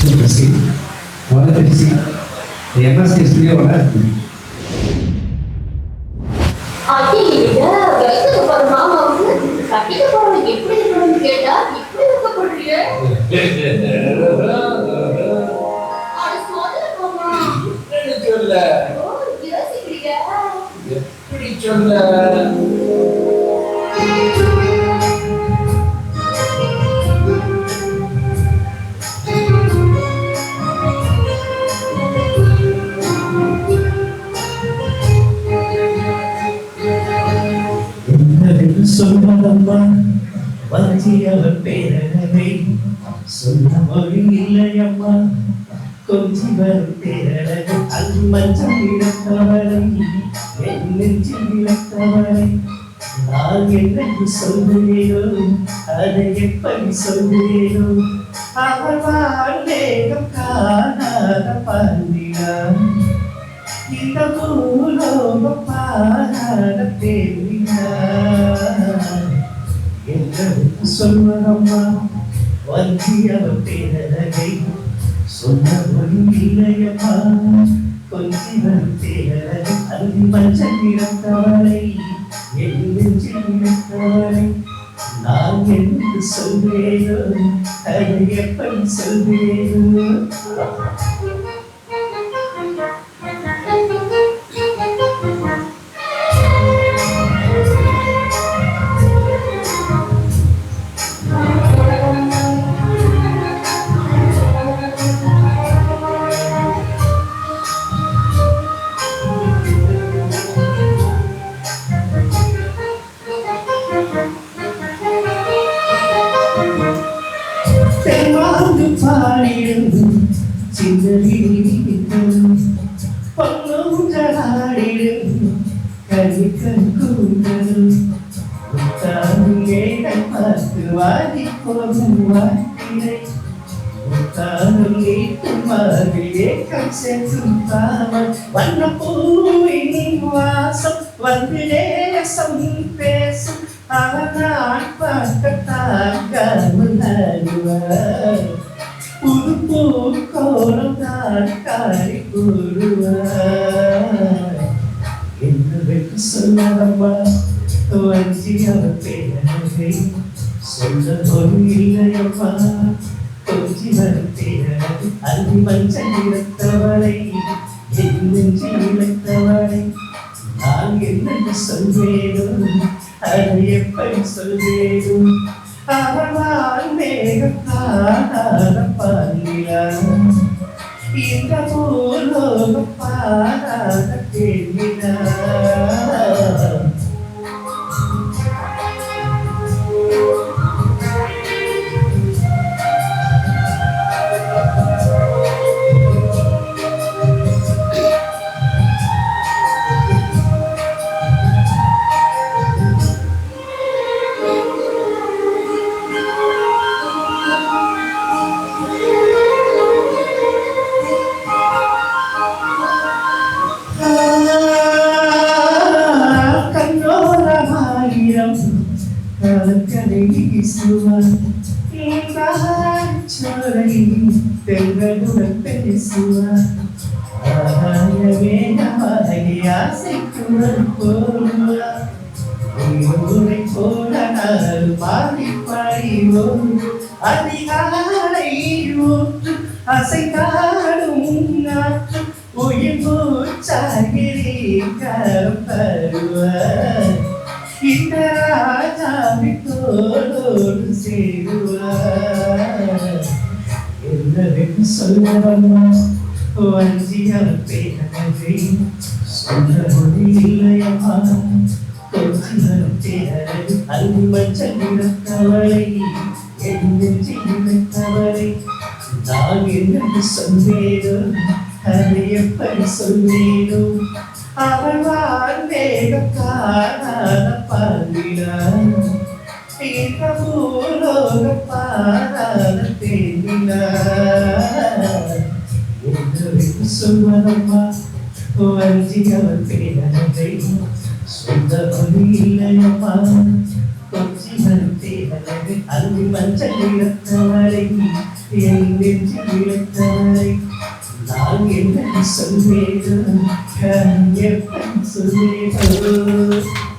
திருச்சி வட திருச்சி எம்எஸ்கே ஸ்டுடியோட கட்டிக்க போறவங்க எப்படி இருக்கணும்னு கேட்டா இப்படி வைக்கப்படுறிய எப்படி சொல்ல சொல்வதம்மா வஞ்சியவர் பேரழகை சொல்ல மொழி இல்லையம்மா கொஞ்சி வரும் பேரழகு அல்மஞ்சம் இழந்தவரை என் நெஞ்சில் இழந்தவரை நான் என்னென்று சொல்கிறேனோ அதை எப்படி சொல்கிறேனோ அவர் வாழ்ந்தேகம் காணாத பாண்டினான் இந்த பூலோகம் பாராத தேவினான் என்று சொல்வதம்மா வஞ்சியவர் பேரழகை சொன்ன மொழி இல்லையம்மா கொஞ்சி வரும் பேரழகு அந்தி மஞ்சள் இழந்தவரை என் நெஞ்சில் இழந்தவரை நான் என்று சொல்வேனோ அதை எப்படி சொல்வேனோ பாடிடும் சிந்தரிடும் பொன்னூஞ்சலாடிடும் கவிக்கண் கூந்தலும் முத்தாமிலே பார்த்து வாடி போகும் வாக்கினை முத்தானும் நீட்டும் மாதிரி ஏக்கம் சென்றும் தாமல் வண்ண பூவின் வாசம் வந்து நேசம் பேசும் அவனால் பார்க்கத்தான் கருணாடுவார் புது பூக்கோலம் தான் காரி கூறுவார் என்று சொல்லவா வஞ்சி அவர் பேரழகை சொல்ல ஒரு இல்லையம்மா கொஞ்சி வரும் பேரழகு அந்தி மஞ்சள் இழந்தவரை என் நெஞ்சில் இழந்தவரை நான் என்னென்று சொல்வேனோ அதை எப்படி சொல்வேனோ அவள் மேகத்தான பாடினான் இந்த பூலோக பாராத தேடினான் கலக்கலை வீசுவார் சோலை தெங்களுடன் பேசுவார் வேகமாகி ஆசைக்குள் போடுவார் ஊரை போல நாள் மாறி பாடிவோம் அதிகாலை ஊற்று அசைத்தாடும் நாற்று உயிர் மூச்சாகிறே கருப்பருவார் இந்த ராஜாவி தோளோடு சேருவார் என்னவென்று சொல்லவம்மா வஞ்சியவர் பேரழகை சொல்ல மொழி இல்லையம்மா கொஞ்சி வரும் பேரழகு அந்தி மஞ்சள் இழந்தவரை என் நெஞ்சில் இழந்தவரை நான் என்னென்று சொல்வேனோ அதை எப்படி சொல்வேனோ அவள் வாழ்ந்தேகம் காணாத பாண்டினான் இந்த பூலோக பாராத தேடினான் என்று சொல்வதம்மா வஞ்சி அவர் பேரழகை சொந்த மொழி இல்லையம்மா கொஞ்சி வரும் பேரழகு அந்தி மஞ்சள் இழந்தவரை என் நெஞ்சில் இழுத்தவளை நான் என்ன சொல்வேன் எப்படி சொல்வேன்